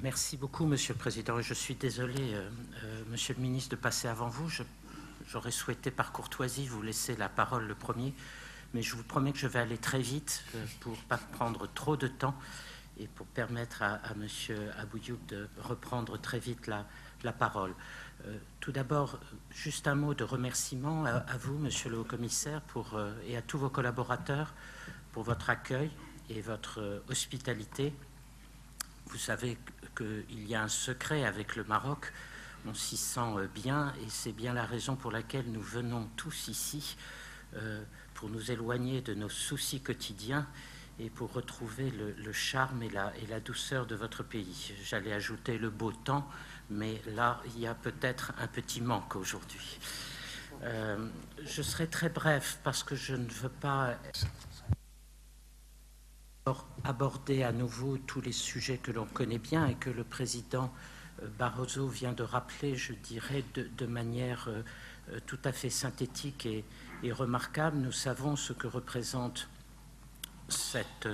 Merci beaucoup, Monsieur le Président. Je suis désolé, Monsieur le Ministre, de passer avant vous. J'aurais souhaité, par courtoisie, vous laisser la parole le premier, mais je vous promets que je vais aller très vite pour ne pas prendre trop de temps et pour permettre à Monsieur Abouyoub de reprendre très vite la parole. Tout d'abord, juste un mot de remerciement à vous, Monsieur le Haut-Commissaire, et à tous vos collaborateurs pour votre accueil et votre hospitalité. Vous savez qu'il y a un secret avec le Maroc, on s'y sent bien et c'est bien la raison pour laquelle nous venons tous ici pour nous éloigner de nos soucis quotidiens et pour retrouver le charme et la douceur de votre pays. J'allais ajouter le beau temps, mais là, il y a peut-être un petit manque aujourd'hui. Je serai très bref parce que je ne veux pas aborder à nouveau tous les sujets que l'on connaît bien et que le président Barroso vient de rappeler, je dirais, de manière tout à fait synthétique et remarquable. Nous savons ce que représente cet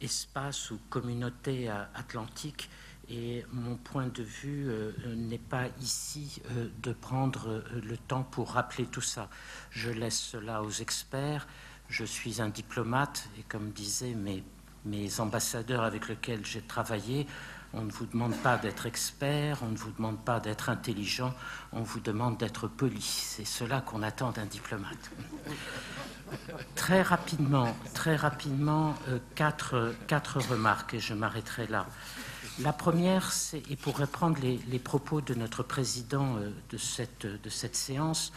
espace ou communauté atlantique et mon point de vue n'est pas ici de prendre le temps pour rappeler tout ça. Je laisse cela aux experts. Je suis un diplomate et comme disaient mes ambassadeurs avec lesquels j'ai travaillé, on ne vous demande pas d'être expert, on ne vous demande pas d'être intelligent, on vous demande d'être poli. C'est cela qu'on attend d'un diplomate. Très rapidement, quatre remarques et je m'arrêterai là. La première, c'est, et pour reprendre les propos de notre président de cette séance,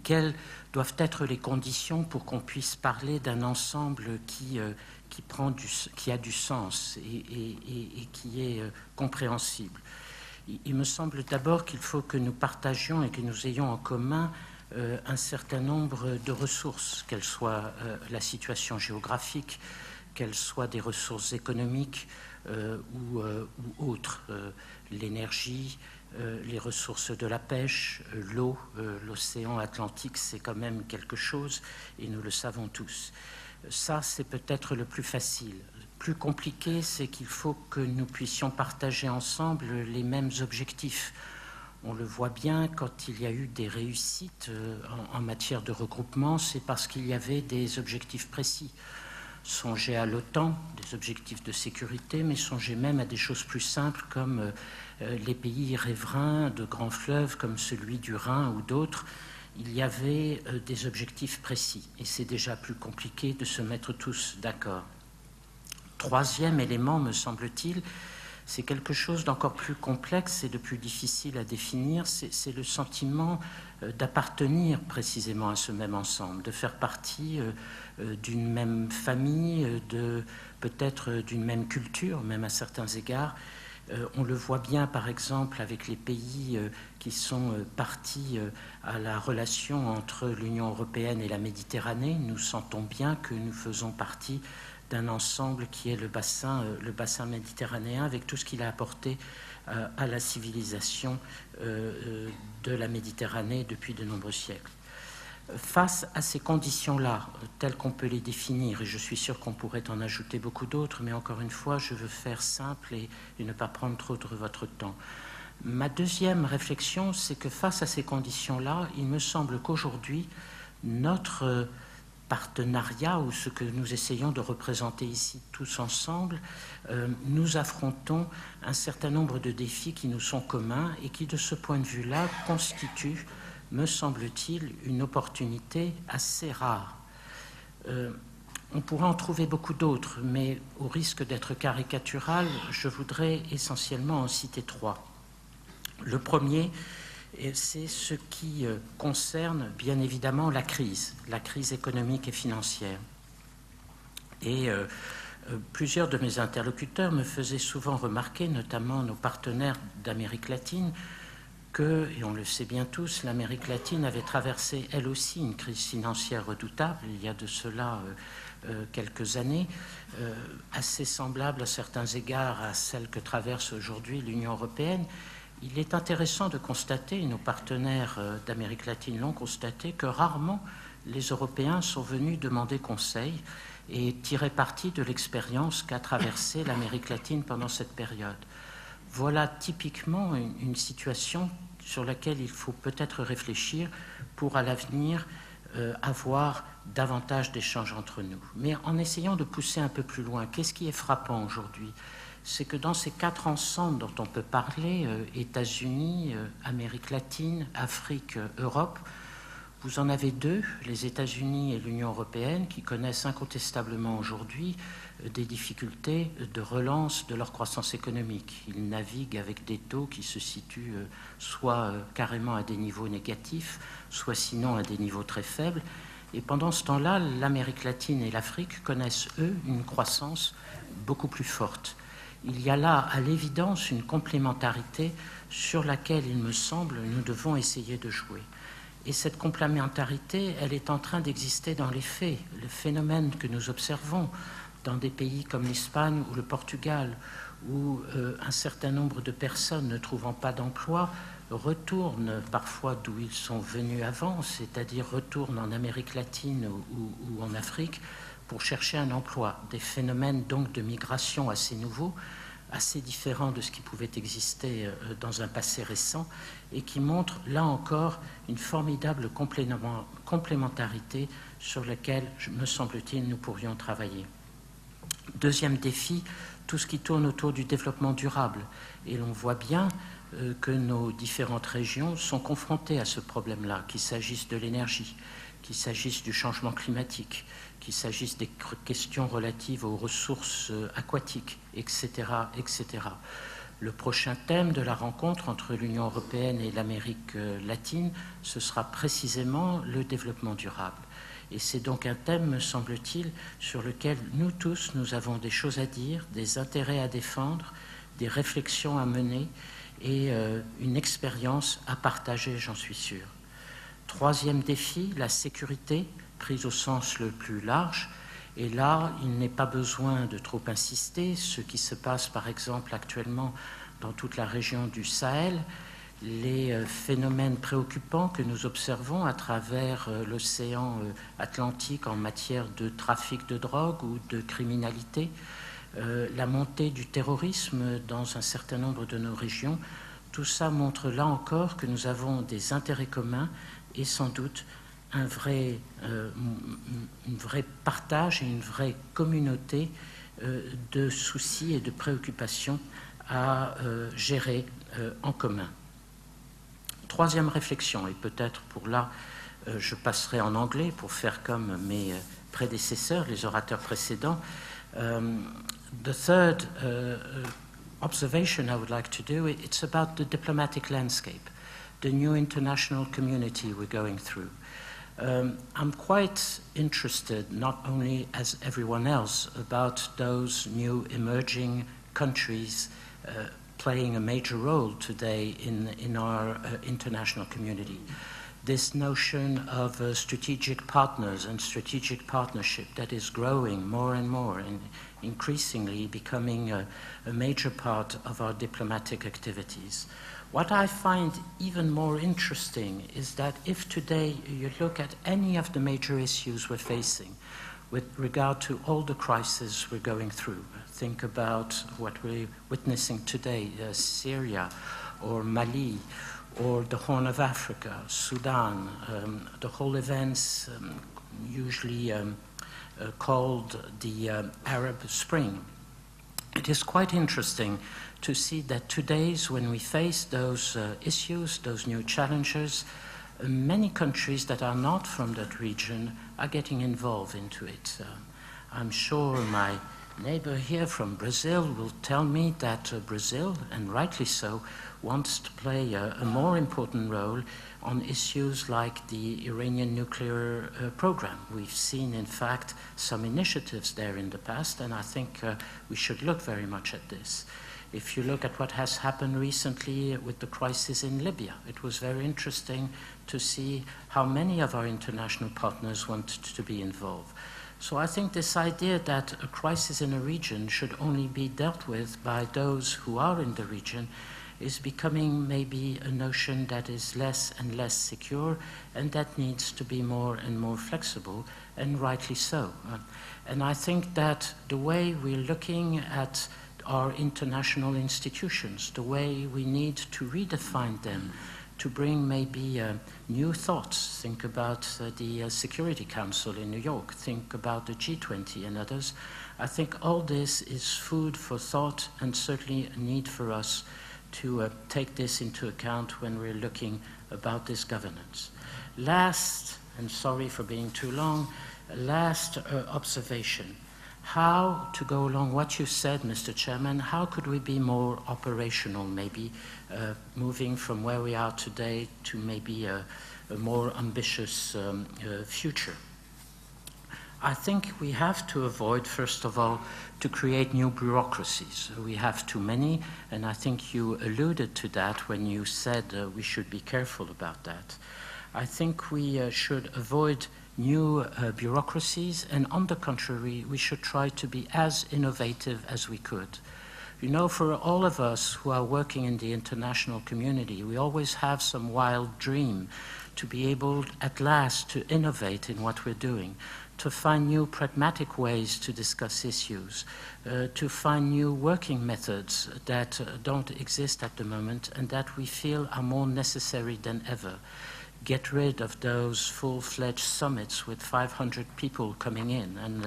quelles doivent être les conditions pour qu'on puisse parler d'un ensemble qui a du sens et qui est compréhensible. Il me semble d'abord qu'il faut que nous partagions et que nous ayons en commun un certain nombre de ressources, qu'elles soient la situation géographique, qu'elles soient des ressources économiques ou autres, l'énergie, les ressources de la pêche, l'eau, l'océan Atlantique, c'est quand même quelque chose et nous le savons tous. Ça, c'est peut-être le plus facile. Plus compliqué, c'est qu'il faut que nous puissions partager ensemble les mêmes objectifs. On le voit bien, quand il y a eu des réussites en matière de regroupement, c'est parce qu'il y avait des objectifs précis. Songez à l'OTAN, des objectifs de sécurité, mais songez même à des choses plus simples comme les pays riverains de grands fleuves comme celui du Rhin ou d'autres. Il y avait des objectifs précis et c'est déjà plus compliqué de se mettre tous d'accord. Troisième élément, me semble-t-il, c'est quelque chose d'encore plus complexe et de plus difficile à définir, c'est le sentiment d'appartenir précisément à ce même ensemble, de faire partie d'une même famille, peut-être d'une même culture, même à certains égards. On le voit bien, par exemple, avec les pays qui sont partis à la relation entre l'Union européenne et la Méditerranée. Nous sentons bien que nous faisons partie d'un ensemble qui est le bassin méditerranéen, avec tout ce qu'il a apporté à la civilisation de la Méditerranée depuis de nombreux siècles. Face à ces conditions-là, telles qu'on peut les définir, et je suis sûr qu'on pourrait en ajouter beaucoup d'autres, mais encore une fois, je veux faire simple et ne pas prendre trop de votre temps. Ma deuxième réflexion, c'est que face à ces conditions-là, il me semble qu'aujourd'hui, notre partenariat, ou ce que nous essayons de représenter ici tous ensemble, nous affrontons un certain nombre de défis qui nous sont communs et qui, de ce point de vue-là, constituent, me semble-t-il, une opportunité assez rare. On pourrait en trouver beaucoup d'autres, mais au risque d'être caricatural, je voudrais essentiellement en citer trois. Le premier, c'est ce qui concerne bien évidemment la crise économique et financière. Et plusieurs de mes interlocuteurs me faisaient souvent remarquer, notamment nos partenaires d'Amérique latine, que, et on le sait bien tous, l'Amérique latine avait traversé elle aussi une crise financière redoutable, il y a de cela quelques années, assez semblable à certains égards à celle que traverse aujourd'hui l'Union européenne. Il est intéressant de constater, et nos partenaires d'Amérique latine l'ont constaté, que rarement les Européens sont venus demander conseil et tirer parti de l'expérience qu'a traversée l'Amérique latine pendant cette période. Voilà typiquement une situation sur laquelle il faut peut-être réfléchir pour à l'avenir avoir davantage d'échanges entre nous. Mais en essayant de pousser un peu plus loin, qu'est-ce qui est frappant aujourd'hui? C'est que dans ces 4 ensembles dont on peut parler, États-Unis, Amérique latine, Afrique, Europe, vous en avez 2, les États-Unis et l'Union européenne, qui connaissent incontestablement aujourd'hui des difficultés de relance de leur croissance économique. Ils naviguent avec des taux qui se situent soit carrément à des niveaux négatifs, soit sinon à des niveaux très faibles. Et pendant ce temps-là, l'Amérique latine et l'Afrique connaissent, eux, une croissance beaucoup plus forte. Il y a là, à l'évidence, une complémentarité sur laquelle, il me semble, nous devons essayer de jouer. Et cette complémentarité, elle est en train d'exister dans les faits. Le phénomène que nous observons dans des pays comme l'Espagne ou le Portugal, où un certain nombre de personnes ne trouvant pas d'emploi retournent parfois d'où ils sont venus avant, c'est-à-dire retournent en Amérique latine ou en Afrique pour chercher un emploi. Des phénomènes donc de migration assez nouveaux, assez différents de ce qui pouvait exister dans un passé récent et qui montrent là encore une formidable complémentarité sur laquelle, me semble-t-il, nous pourrions travailler. Deuxième défi, tout ce qui tourne autour du développement durable. Et l'on voit bien que nos différentes régions sont confrontées à ce problème-là, qu'il s'agisse de l'énergie, qu'il s'agisse du changement climatique, qu'il s'agisse des questions relatives aux ressources aquatiques, etc., etc. Le prochain thème de la rencontre entre l'Union européenne et l'Amérique latine, ce sera précisément le développement durable. Et c'est donc un thème, me semble-t-il, sur lequel nous tous, nous avons des choses à dire, des intérêts à défendre, des réflexions à mener et une expérience à partager, j'en suis sûr. Troisième défi, la sécurité, prise au sens le plus large. Et là, il n'est pas besoin de trop insister. Ce qui se passe, par exemple, actuellement dans toute la région du Sahel, les phénomènes préoccupants que nous observons à travers l'océan Atlantique en matière de trafic de drogue ou de criminalité, la montée du terrorisme dans un certain nombre de nos régions, tout ça montre là encore que nous avons des intérêts communs et sans doute un vrai partage et une vraie communauté de soucis et de préoccupations à gérer en commun. Troisième réflexion, et peut-être pour là, je passerai en anglais pour faire comme mes prédécesseurs, les orateurs précédents. The third observation I would like to do, it's about the diplomatic landscape, the new international community we're going through. I'm quite interested, not only as everyone else, about those new emerging countries playing a major role today in our international community. This notion of strategic partners and strategic partnership that is growing more and more and increasingly becoming a major part of our diplomatic activities. What I find even more interesting is that if today you look at any of the major issues we're facing with regard to all the crises we're going through, think about what we're witnessing today, Syria or Mali or the Horn of Africa, Sudan, the whole events usually called the Arab Spring. It is quite interesting to see that today, when we face those issues, those new challenges, many countries that are not from that region are getting involved into it. I'm sure my neighbor here from Brazil will tell me that Brazil, and rightly so, wants to play a more important role on issues like the Iranian nuclear program. We've seen, in fact, some initiatives there in the past, and I think we should look very much at this. If you look at what has happened recently with the crisis in Libya, it was very interesting to see how many of our international partners wanted to be involved. So I think this idea that a crisis in a region should only be dealt with by those who are in the region is becoming maybe a notion that is less and less secure and that needs to be more and more flexible, and rightly so. And I think that the way we're looking at our international institutions, the way we need to redefine them, to bring maybe new thoughts. Think about the Security Council in New York, think about the G20 and others. I think all this is food for thought and certainly a need for us to take this into account when we're looking about this governance. Last, and sorry for being too long, last observation. How to go along what you said, Mr. Chairman, how could we be more operational, maybe moving from where we are today to maybe a more ambitious future? I think we have to avoid, first of all, to create new bureaucracies. We have too many, and I think you alluded to that when you said we should be careful about that. I think we should avoid new bureaucracies, and on the contrary, we should try to be as innovative as we could. You know, for all of us who are working in the international community, we always have some wild dream to be able at last to innovate in what we're doing, to find new pragmatic ways to discuss issues, to find new working methods that don't exist at the moment and that we feel are more necessary than ever. Get rid of those full-fledged summits with 500 people coming in and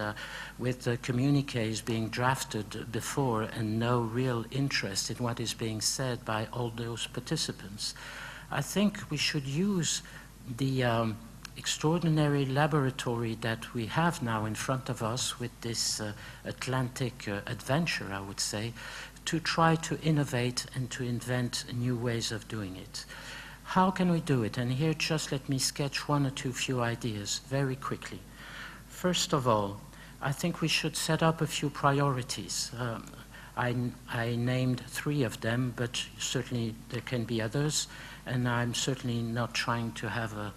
with communiques being drafted before and no real interest in what is being said by all those participants. I think we should use the extraordinary laboratory that we have now in front of us with this Atlantic adventure, I would say, to try to innovate and to invent new ways of doing it. How can we do it? And here just let me sketch one or two few ideas very quickly. First of all, I think we should set up a few priorities. I named 3 of them, but certainly there can be others, and I'm certainly not trying to have a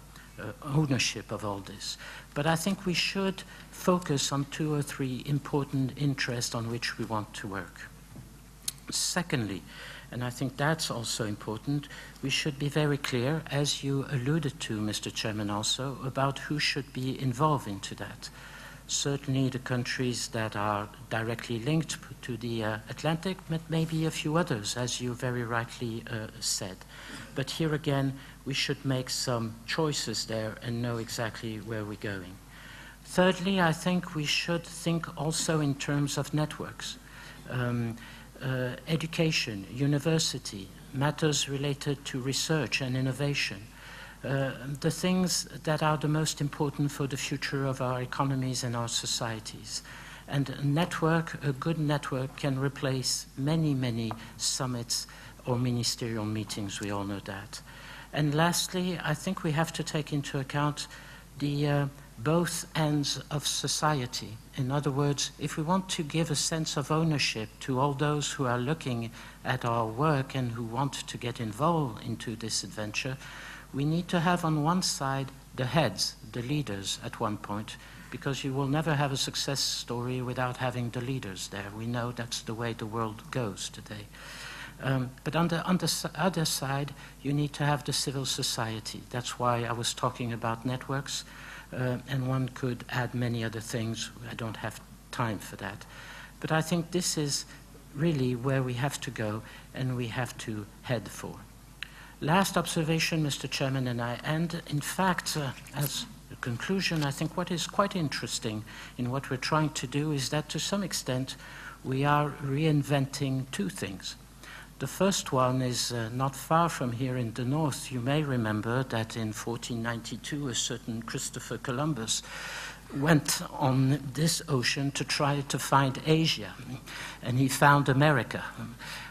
ownership of all this. But I think we should focus on 2 or 3 important interests on which we want to work. Secondly, and I think that's also important, we should be very clear, as you alluded to, Mr. Chairman, also, about who should be involved into that. Certainly the countries that are directly linked to the Atlantic, but maybe a few others, as you very rightly said. But here again, we should make some choices there and know exactly where we're going. Thirdly, I think we should think also in terms of networks. Education, university, matters related to research and innovation, the things that are the most important for the future of our economies and our societies. And a good network can replace many, many summits or ministerial meetings, we all know that. And lastly, I think we have to take into account the both ends of society. In other words, if we want to give a sense of ownership to all those who are looking at our work and who want to get involved into this adventure, we need to have on one side the heads, the leaders at one point, because you will never have a success story without having the leaders there. We know that's the way the world goes today. But on the other side, you need to have the civil society. That's why I was talking about networks. And one could add many other things. I don't have time for that. But I think this is really where we have to go and we have to head for. Last observation, Mr. Chairman, and I end. In fact, as a conclusion, I think what is quite interesting in what we're trying to do is that to some extent we are reinventing 2 things. The first one is not far from here in the north. You may remember that in 1492 a certain Christopher Columbus went on this ocean to try to find Asia, and he found America.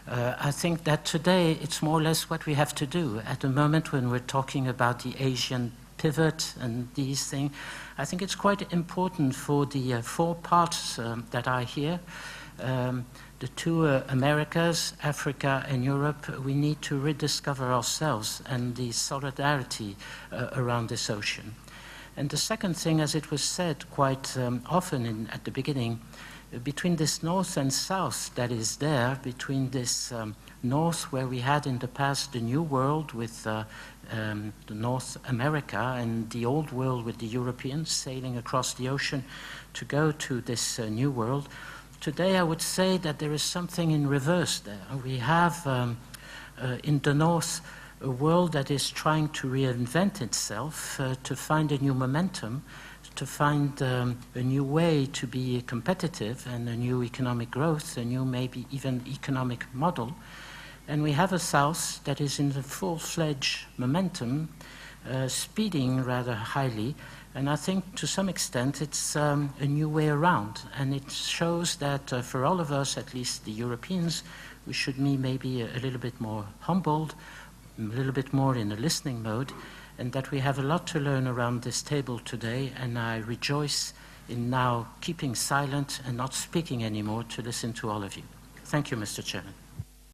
I think that today it's more or less what we have to do. At the moment when we're talking about the Asian pivot and these things, I think it's quite important for the 4 parts that are here, the 2 Americas, Africa and Europe, we need to rediscover ourselves and the solidarity around this ocean. And the second thing, as it was said quite often at the beginning, between this north and south that is there, between this north where we had in the past the New World with the North America and the old world with the Europeans sailing across the ocean to go to this new world. Today I would say that there is something in reverse there. We have in the North a world that is trying to reinvent itself, to find a new momentum, to find a new way to be competitive and a new economic growth, a new maybe even economic model. And we have a South that is in the full-fledged momentum, speeding rather highly. And I think to some extent it's a new way around. And it shows that for all of us, at least the Europeans, we should be maybe a little bit more humbled, a little bit more in a listening mode, and that we have a lot to learn around this table today. And I rejoice in now keeping silent and not speaking anymore to listen to all of you. Thank you, Mr. Chairman.